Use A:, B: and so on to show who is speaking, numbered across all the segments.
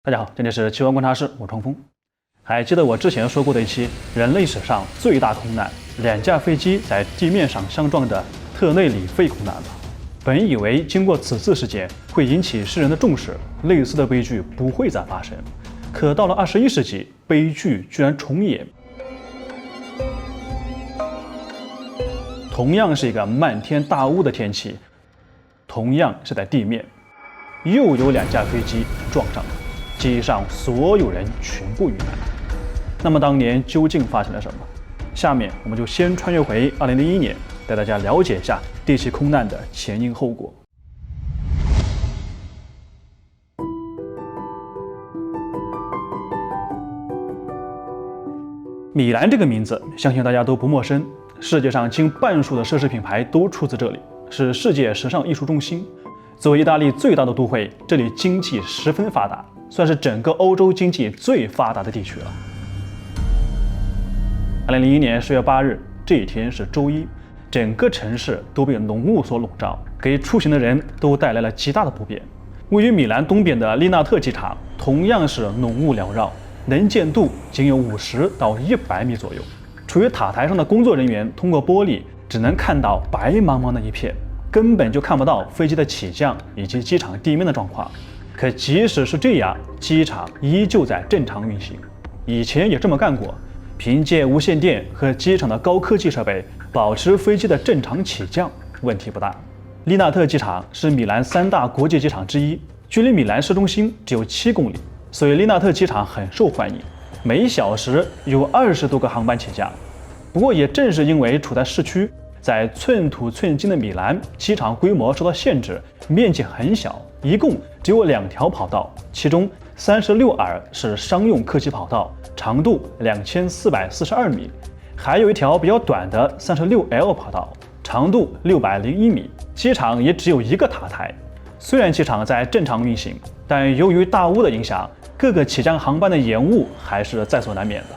A: 大家好，这里是奇闻观察室，我冲锋。还记得我之前说过的一期人类史上最大空难，2架飞机在地面上相撞的特内里费空难吗？本以为经过此次事件会引起世人的重视，类似的悲剧不会再发生。可到了21世纪，悲剧居然重演。同样是一个漫天大雾的天气，同样是在地面，又有2架飞机撞上了。机上所有人全部遇难。那么当年究竟发生了什么？下面我们就先穿越回2001年，带大家了解一下这起空难的前因后果。米兰这个名字，相信大家都不陌生。世界上近半数的奢侈品牌都出自这里，是世界时尚艺术中心。作为意大利最大的都会，这里经济十分发达，算是整个欧洲经济最发达的地区了。2001年10月8日，这一天是周一，整个城市都被浓雾所笼罩，给出行的人都带来了极大的不便。位于米兰东边的利纳特机场同样是浓雾缭绕，能见度仅有50到100米左右。处于塔台上的工作人员通过玻璃只能看到白茫茫的一片，根本就看不到飞机的起降以及机场地面的状况。可即使是这样，机场依旧在正常运行。以前也这么干过，凭借无线电和机场的高科技设备，保持飞机的正常起降，问题不大。利纳特机场是米兰3大国际机场之一，距离米兰市中心只有7公里，所以利纳特机场很受欢迎，每小时有20多个航班起降。不过也正是因为处在市区，在寸土寸金的米兰，机场规模受到限制，面积很小，一共只有2条跑道，其中36R 是商用客机跑道，长度2442米，还有一条比较短的36L 跑道，长度601米。机场也只有1个塔台。虽然机场在正常运行，但由于大雾的影响，各个起降航班的延误还是在所难免的。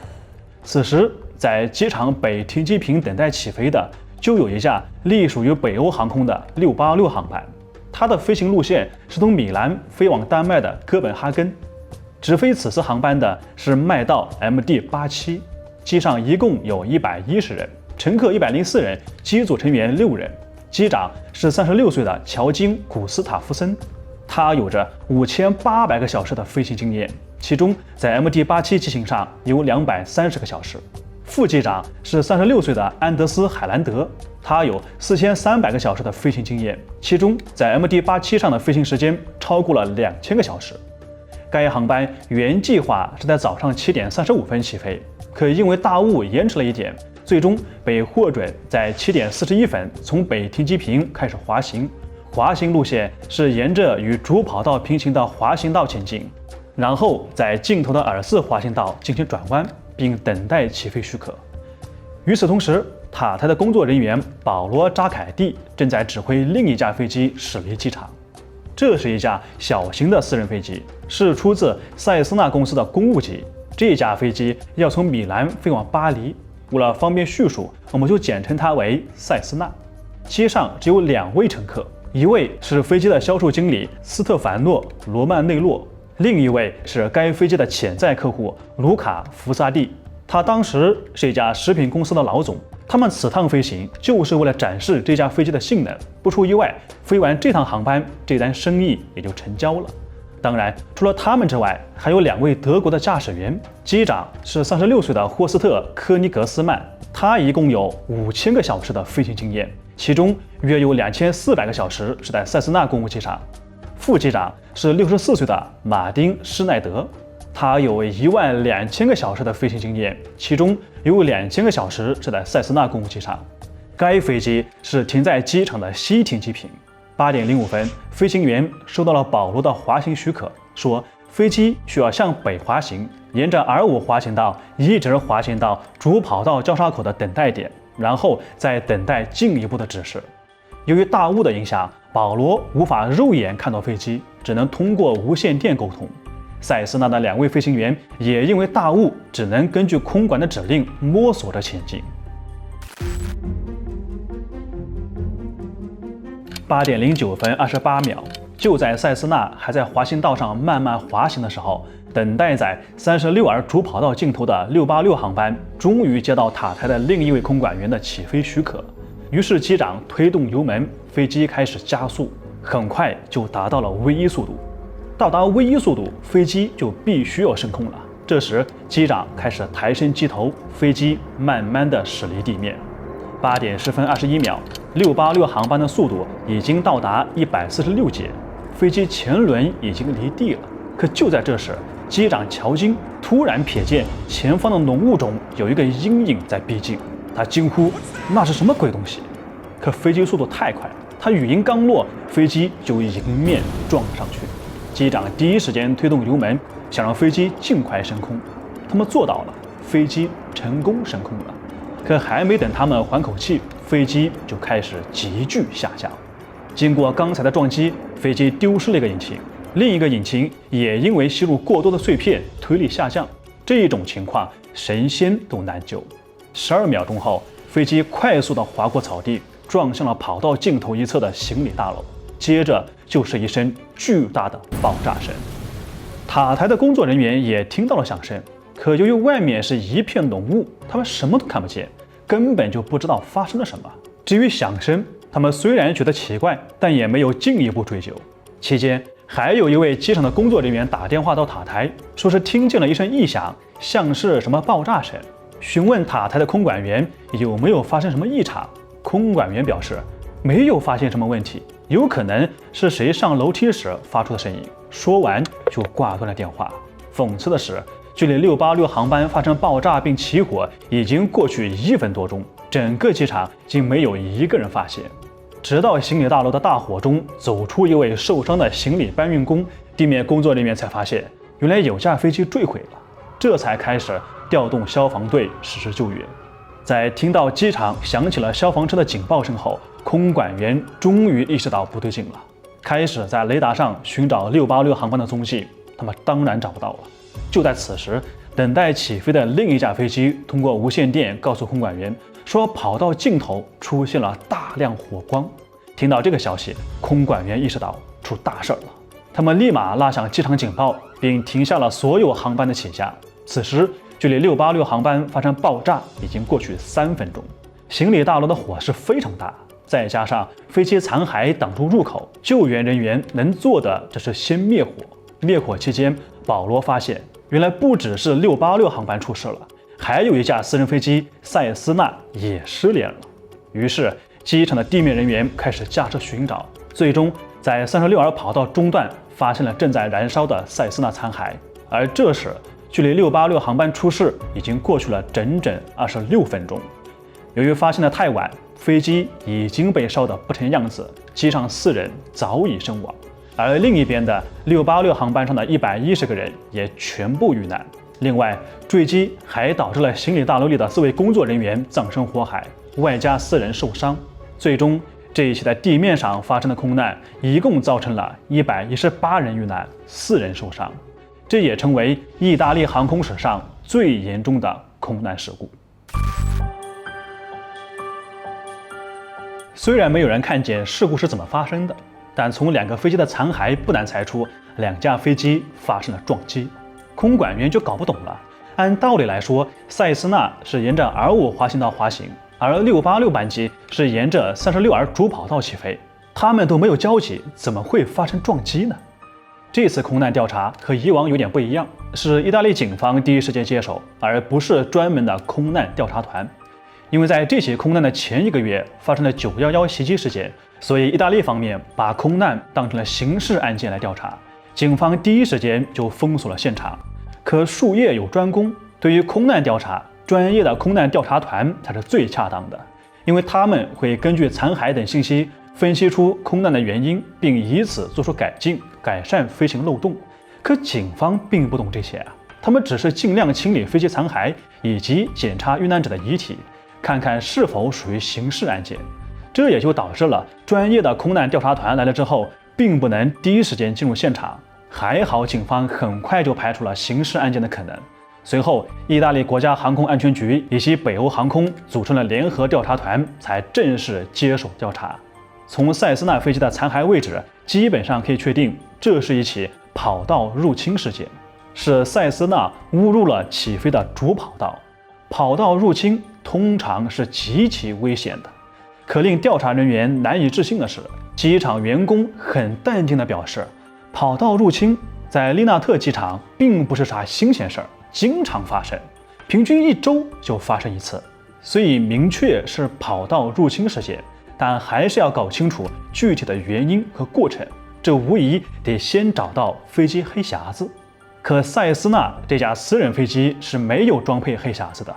A: 此时，在机场北停机坪等待起飞的就有一架隶属于北欧航空的686航班，它的飞行路线是从米兰飞往丹麦的哥本哈根。直飞此次航班的是麦道 MD87， 机上一共有110人，乘客104人，机组成员6人。机长是36岁的乔金·古斯塔夫森，他有着5800个小时的飞行经验，其中在 MD87 机型上有230个小时。副机长是36岁的安德斯·海兰德，他有4300个小时的飞行经验，其中在 MD87 上的飞行时间超过了2000个小时。该航班原计划是在早上7点35分起飞，可因为大雾延迟了一点，最终被获准在7点41分从北停机坪开始滑行。滑行路线是沿着与主跑道平行的滑行道前进，然后在尽头的耳四滑行道进行转弯，并等待起飞许可。与此同时，塔台的工作人员保罗·扎凯蒂正在指挥另一架飞机驶离机场。这是一架小型的私人飞机，是出自塞斯纳公司的公务机。这架飞机要从米兰飞往巴黎，为了方便叙述，我们就简称它为塞斯纳。机上只有2位乘客，一位是飞机的销售经理斯特凡诺·罗曼内洛，另一位是该飞机的潜在客户卢卡·福萨蒂，他当时是一家食品公司的老总。他们此趟飞行就是为了展示这架飞机的性能，不出意外，飞完这趟航班，这单生意也就成交了。当然，除了他们之外，还有2位德国的驾驶员，机长是36岁的霍斯特·科尼格斯曼，他一共有5000个小时的飞行经验，其中约有2400个小时是在塞斯纳公务机上。副机长是64岁的马丁·施奈德，他有12000个小时的飞行经验，其中有2000个小时是在塞斯纳公务机上。该飞机是停在机场的西停机坪。8点05分，飞行员收到了保罗的滑行许可，说飞机需要向北滑行，沿着 R5 滑行道一直滑行到主跑道交叉口的等待点，然后再等待进一步的指示。由于大雾的影响，保罗无法肉眼看到飞机，只能通过无线电沟通。塞斯纳的2位飞行员也因为大雾，只能根据空管的指令摸索着前进。8点09分28秒，就在塞斯纳还在滑行道上慢慢滑行的时候，等待在36R主跑道尽头的686航班终于接到塔台的另一位空管员的起飞许可。于是机长推动油门，飞机开始加速，很快就达到了V1速度。到达V1速度，飞机就必须要升空了。这时，机长开始抬升机头，飞机慢慢的驶离地面。8点10分21秒，686航班的速度已经到达146节，飞机前轮已经离地了。可就在这时，机长乔金突然瞥见前方的浓雾中有一个阴影在逼近，他惊呼：“那是什么鬼东西？”可飞机速度太快，他语音刚落，飞机就迎面撞了上去。机长第一时间推动油门，想让飞机尽快升空。他们做到了，飞机成功升空了。可还没等他们缓口气，飞机就开始急剧下降。经过刚才的撞击，飞机丢失了一个引擎，另一个引擎也因为吸入过多的碎片，推力下降。这种情况神仙都难救。12秒钟后，飞机快速地划过草地，撞向了跑道尽头一侧的行李大楼，接着就是一声巨大的爆炸声。塔台的工作人员也听到了响声，可由于外面是一片浓雾，他们什么都看不见，根本就不知道发生了什么。至于响声，他们虽然觉得奇怪，但也没有进一步追究。期间，还有一位机场的工作人员打电话到塔台，说是听见了一声异响，像是什么爆炸声。询问塔台的空管员有没有发生什么异常，空管员表示没有发现什么问题，有可能是谁上楼梯时发出的声音。说完就挂断了电话。讽刺的是，距离686航班发生爆炸并起火已经过去1分多钟，整个机场竟没有一个人发现。直到行李大楼的大火中走出一位受伤的行李搬运工，地面工作人员才发现，原来有架飞机坠毁了，这才开始调动消防队实施救援。在听到机场响起了消防车的警报声后，空管员终于意识到不对劲了，开始在雷达上寻找686航班的踪迹。他们当然找不到了。就在此时，等待起飞的另一架飞机通过无线电告诉空管员说，跑道尽头出现了大量火光。听到这个消息，空管员意识到出大事了，他们立马拉响机场警报，并停下了所有航班的起降。此时，距离686航班发生爆炸已经过去3分钟，行李大楼的火势非常大，再加上飞机残骸挡住入口，救援人员能做的只是先灭火。灭火期间，保罗发现原来不只是686航班出事了，还有一架私人飞机塞斯纳也失联了。于是机场的地面人员开始驾车寻找，最终在36R跑道中段发现了正在燃烧的塞斯纳残骸。而这时距离686航班出事已经过去了整整26分钟。由于发现的太晚，飞机已经被烧得不成样子，机上4人早已身亡。而另一边的686航班上的110个人也全部遇难。另外，坠机还导致了行李大楼里的4位工作人员葬身火海，外加4人受伤。最终，这一起在地面上发生的空难一共造成了118人遇难，4人受伤。这也成为意大利航空史上最严重的空难事故。虽然没有人看见事故是怎么发生的，但从2个飞机的残骸不难猜出2架飞机发生了撞击。空管员就搞不懂了，按道理来说，塞斯纳是沿着R5滑行道滑行，而686班机是沿着36R主跑道起飞，他们都没有交集，怎么会发生撞击呢？这次空难调查和以往有点不一样，是意大利警方第一时间接手，而不是专门的空难调查团。因为在这起空难的前1个月发生了911袭击事件，所以意大利方面把空难当成了刑事案件来调查，警方第一时间就封锁了现场。可术业有专攻，对于空难调查，专业的空难调查团才是最恰当的，因为他们会根据残骸等信息分析出空难的原因，并以此做出改进，改善飞行漏洞。可警方并不懂这些啊，他们只是尽量清理飞机残骸以及检查遇难者的遗体，看看是否属于刑事案件。这也就导致了专业的空难调查团来了之后，并不能第一时间进入现场。还好警方很快就排除了刑事案件的可能。随后，意大利国家航空安全局以及北欧航空组成了联合调查团，才正式接手调查。从塞斯纳飞机的残骸位置，基本上可以确定，这是一起跑道入侵事件，是塞斯纳误入了起飞的主跑道。跑道入侵通常是极其危险的。可令调查人员难以置信的是，机场员工很淡定地表示，跑道入侵在利纳特机场并不是啥新鲜事儿，经常发生，平均1周就发生一次。所以明确是跑道入侵事件，但还是要搞清楚具体的原因和过程，这无疑得先找到飞机黑匣子。可塞斯纳这架私人飞机是没有装配黑匣子的，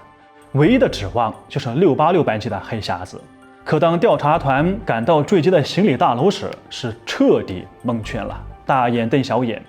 A: 唯一的指望就是686班机的黑匣子。可当调查团赶到坠机的行李大楼时，是彻底蒙圈了，大眼瞪小眼，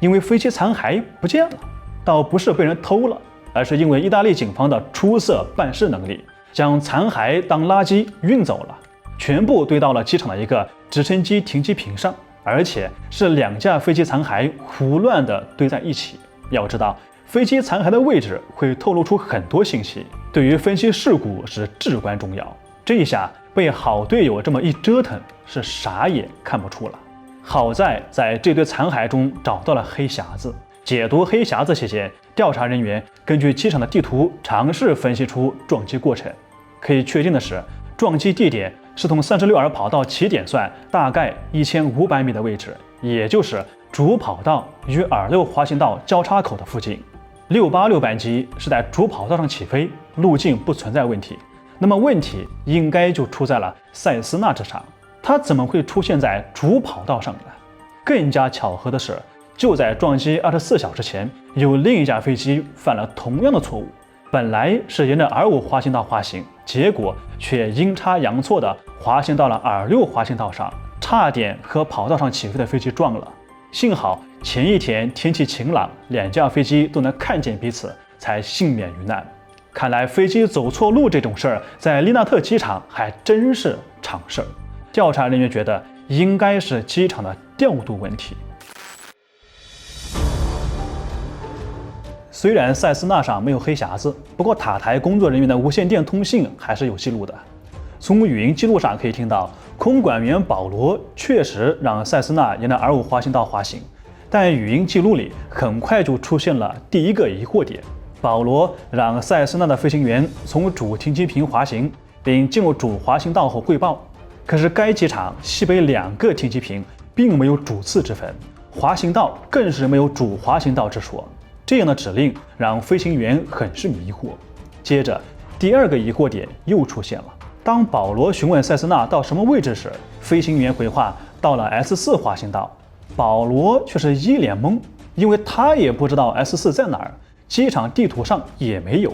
A: 因为飞机残骸不见了，倒不是被人偷了，而是因为意大利警方的出色办事能力，将残骸当垃圾运走了，全部堆到了机场的一个直升机停机坪上，而且是2架飞机残骸胡乱地堆在一起。要知道，飞机残骸的位置会透露出很多信息，对于分析事故是至关重要。这一下被好队友这么一折腾，是啥也看不出了。好在这堆残骸中找到了黑匣子。解读黑匣子期间，调查人员根据机场的地图尝试分析出撞击过程。可以确定的是，撞击地点是从36R跑道起点算大概1500米的位置，也就是主跑道与R6滑行道交叉口的附近。686班机是在主跑道上起飞，路径不存在问题。那么问题应该就出在了塞斯纳之上，它怎么会出现在主跑道上呢？更加巧合的是，就在撞击24小时前，有另一架飞机犯了同样的错误，本来是沿着R5滑行道滑行，结果却阴差阳错的滑行到了R6滑行道上，差点和跑道上起飞的飞机撞了。幸好前一天天气晴朗，2架飞机都能看见彼此，才幸免于难。看来飞机走错路这种事儿，在利纳特机场还真是常事儿。调查人员觉得应该是机场的调度问题。虽然塞斯纳上没有黑匣子，不过塔台工作人员的无线电通信还是有记录的。从语音记录上可以听到，空管员保罗确实让塞斯纳沿着R5滑行道滑行，但语音记录里很快就出现了第一个疑惑点。保罗让塞斯纳的飞行员从主停机坪滑行，并进入主滑行道后汇报。可是该机场西北2个停机坪并没有主次之分，滑行道更是没有主滑行道之说。这样的指令让飞行员很是迷惑。接着，第二个疑惑点又出现了。当保罗询问塞斯纳到什么位置时，飞行员回话到了 S4 滑行道，保罗却是一脸懵，因为他也不知道 S4 在哪儿。机场地图上也没有。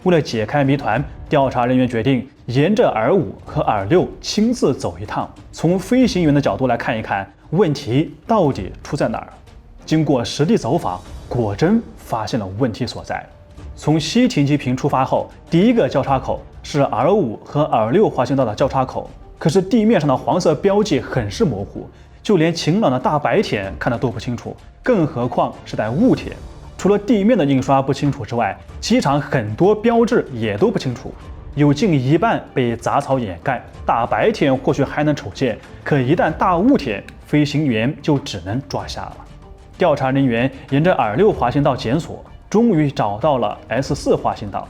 A: 为了解开谜团，调查人员决定沿着R5和R6亲自走一趟，从飞行员的角度来看一看问题到底出在哪儿。经过实地走访，果真发现了问题所在。从西停机坪出发后，第一个交叉口是 R5和R6滑行道的交叉口，可是地面上的黄色标记很是模糊，就连晴朗的大白天看得都不清楚，更何况是在雾天。除了地面的印刷不清楚之外，机场很多标志也都不清楚，有近一半被杂草掩盖。大白天或许还能瞅见，可一旦大雾天，飞行员就只能抓瞎了。调查人员沿着R6滑行道检索，终于找到了 S4 滑行道。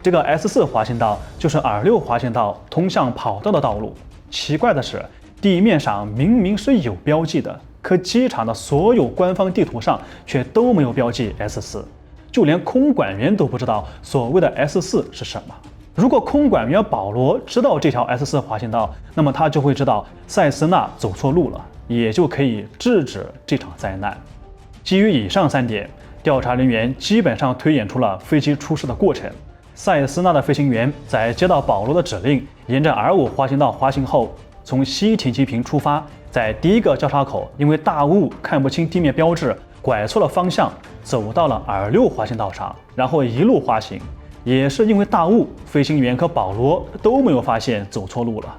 A: 这个 S4 滑行道就是R6滑行道通向跑道的道路。奇怪的是，地面上明明是有标记的，可机场的所有官方地图上却都没有标记 S4， 就连空管员都不知道所谓的 S4 是什么。如果空管员保罗知道这条 S4 滑行道，那么他就会知道塞斯纳走错路了，也就可以制止这场灾难。基于以上3点，调查人员基本上推演出了飞机出事的过程。塞斯纳的飞行员在接到保罗的指令，沿着 R5滑行道滑行后，从西停机坪出发，在第一个交叉口因为大雾看不清地面标志，拐错了方向，走到了 R6滑行道上，然后一路滑行。也是因为大雾，飞行员和保罗都没有发现走错路了。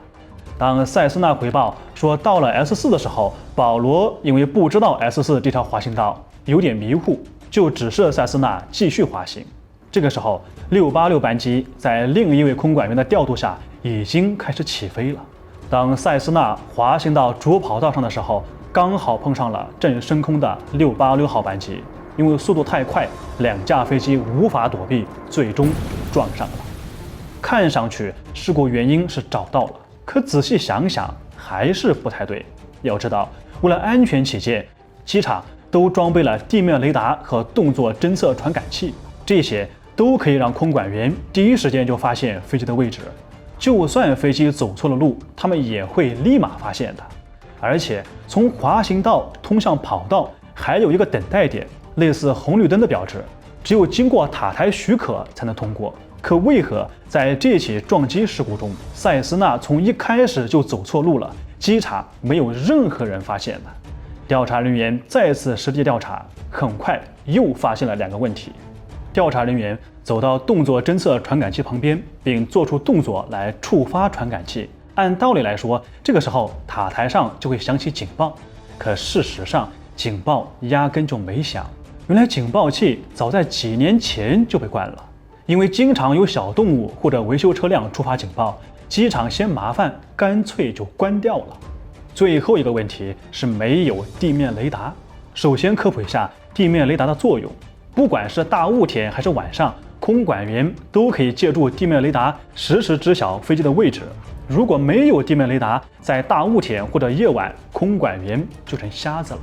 A: 当塞斯纳回报说到了 S4 的时候，保罗因为不知道 S4 这条滑行道，有点迷糊，就指示塞斯纳继续滑行。这个时候686班机在另一位空管员的调度下已经开始起飞了。当塞斯纳滑行到主跑道上的时候，刚好碰上了正升空的686号班机，因为速度太快，两架飞机无法躲避，最终撞上了。看上去事故原因是找到了，可仔细想想还是不太对。要知道，为了安全起见，机场都装备了地面雷达和动作侦测传感器，这些都可以让空管员第一时间就发现飞机的位置。就算飞机走错了路，他们也会立马发现的。而且从滑行道通向跑道还有一个等待点，类似红绿灯的标志，只有经过塔台许可才能通过。可为何在这起撞击事故中，塞斯纳从一开始就走错路了，机场没有任何人发现呢？调查人员再次实地调查，很快又发现了2个问题。调查人员走到动作侦测传感器旁边，并做出动作来触发传感器。按道理来说，这个时候塔台上就会响起警报，可事实上警报压根就没响。原来警报器早在几年前就被关了，因为经常有小动物或者维修车辆触发警报，机场嫌麻烦，干脆就关掉了。最后一个问题是没有地面雷达。首先科普一下地面雷达的作用，不管是大雾天还是晚上，空管员都可以借助地面雷达实时知晓飞机的位置。如果没有地面雷达，在大雾天或者夜晚，空管员就成瞎子了。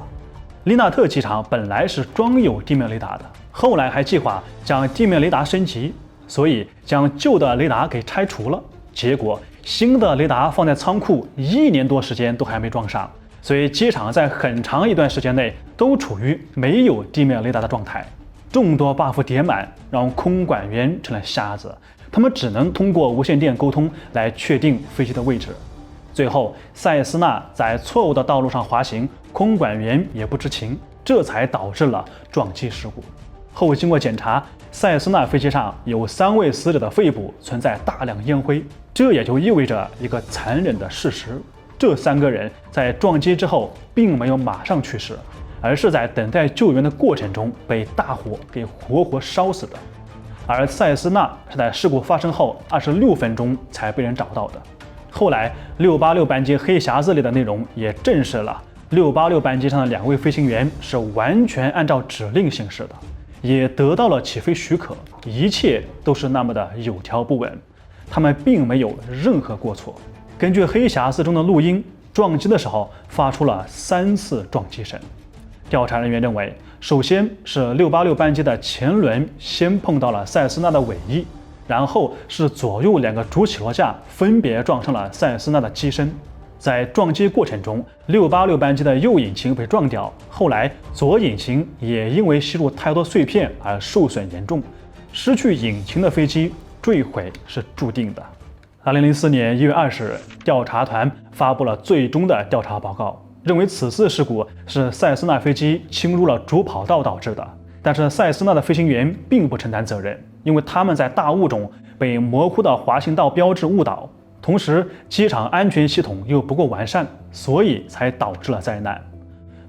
A: 利纳特机场本来是装有地面雷达的，后来还计划将地面雷达升级，所以将旧的雷达给拆除了。结果新的雷达放在仓库1年多时间都还没装上，所以机场在很长一段时间内都处于没有地面雷达的状态。众多 buff 叠满，让空管员成了瞎子，他们只能通过无线电沟通来确定飞机的位置。最后，塞斯纳在错误的道路上滑行，空管员也不知情，这才导致了撞击事故。后经过检查，塞斯纳飞机上有3位死者的肺部存在大量烟灰，这也就意味着一个残忍的事实：这3个人在撞击之后并没有马上去世，而是在等待救援的过程中被大火给活活烧死的。而塞斯纳是在事故发生后26分钟才被人找到的。后来686班机黑匣子里的内容也证实了686班机上的2位飞行员是完全按照指令行事的，也得到了起飞许可，一切都是那么的有条不紊，他们并没有任何过错。根据黑匣子中的录音，撞击的时候发出了3次撞击声。调查人员认为，首先是686班机的前轮先碰到了塞斯纳的尾翼，然后是左右2个主起落架分别撞上了塞斯纳的机身。在撞击过程中，686班机的右引擎被撞掉，后来左引擎也因为吸入太多碎片而受损严重，失去引擎的飞机坠毁是注定的。2004年1月20日，调查团发布了最终的调查报告，认为此次事故是塞斯纳飞机侵入了主跑道导致的，但是塞斯纳的飞行员并不承担责任，因为他们在大雾中被模糊的滑行道标志误导，同时机场安全系统又不够完善，所以才导致了灾难。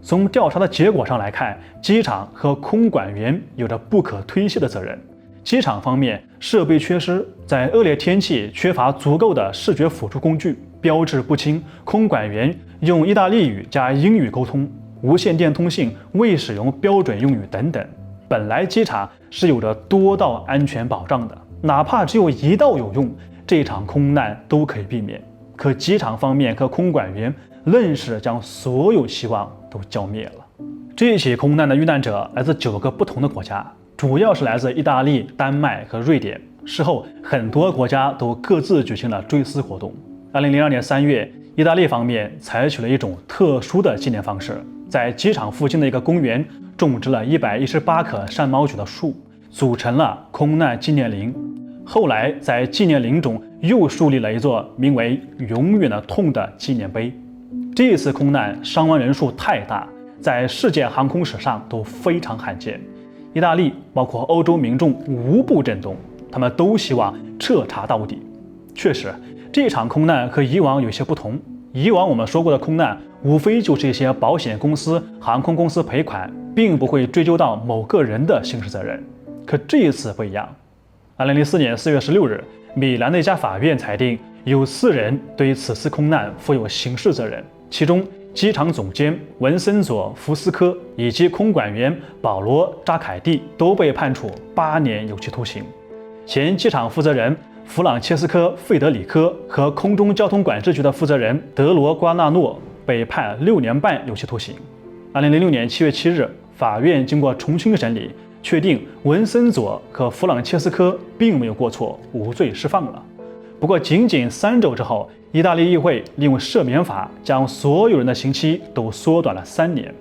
A: 从调查的结果上来看，机场和空管员有着不可推卸的责任。机场方面设备缺失，在恶劣天气缺乏足够的视觉辅助工具，标志不清，空管员用意大利语加英语沟通，无线电通信未使用标准用语等等。本来机场是有着多道安全保障的，哪怕只有1道有用，这场空难都可以避免。可机场方面和空管员愣是将所有希望都浇灭了。这起空难的遇难者来自9个不同的国家，主要是来自意大利、丹麦和瑞典。事后，很多国家都各自举行了追思活动。2002年3月，意大利方面采取了一种特殊的纪念方式，在机场附近的一个公园种植了118棵山毛榉的树，组成了空难纪念林。后来，在纪念林中又树立了一座名为“永远的痛”的纪念碑。这次空难伤亡人数太大，在世界航空史上都非常罕见。意大利包括欧洲民众无不震动，他们都希望彻查到底。确实，这场空难和以往有些不同。以往我们说过的空难，无非就是一些保险公司、航空公司赔款，并不会追究到某个人的刑事责任。可这一次不一样。2004年4月16日，米兰的一家法院裁定有4人对此次空难负有刑事责任，其中机场总监文森佐·福斯科以及空管员保罗·扎凯蒂都被判处8年有期徒刑。前机场负责人弗朗切斯科·费德里科和空中交通管制局的负责人德罗瓜纳诺被判6年半有期徒刑。2006年7月7日，法院经过重新审理，确定文森佐和弗朗切斯科并没有过错，无罪释放了。不过，仅仅3周之后，意大利议会利用赦免法将所有人的刑期都缩短了3年。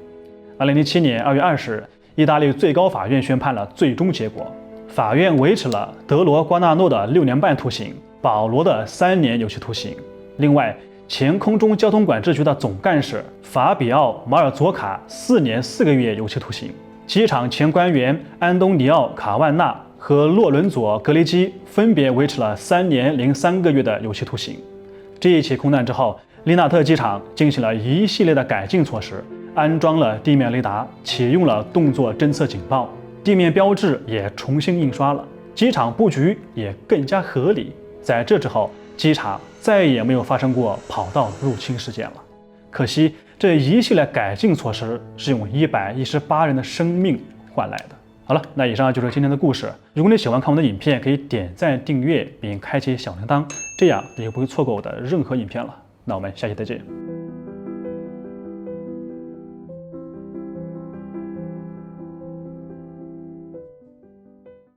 A: 2007年2月20日，意大利最高法院宣判了最终结果，法院维持了德罗瓜纳诺的6年半徒刑，保罗的3年有期徒刑。另外，前空中交通管制局的总干事法比奥·马尔佐卡4年4个月有期徒刑，机场前官员安东尼奥·卡万纳和洛伦佐·格雷基分别维持了3年零3个月的有期徒刑。这一起空难之后，利纳特机场进行了一系列的改进措施，安装了地面雷达，启用了动作侦测警报，地面标志也重新印刷了，机场布局也更加合理。在这之后，机场再也没有发生过跑道入侵事件了。可惜，这一系列改进措施是用118人的生命换来的。好了，那以上就是今天的故事。如果你喜欢看我的影片，可以点赞、订阅并开启小铃铛，这样你就不会错过我的任何影片了。那我们下期再见。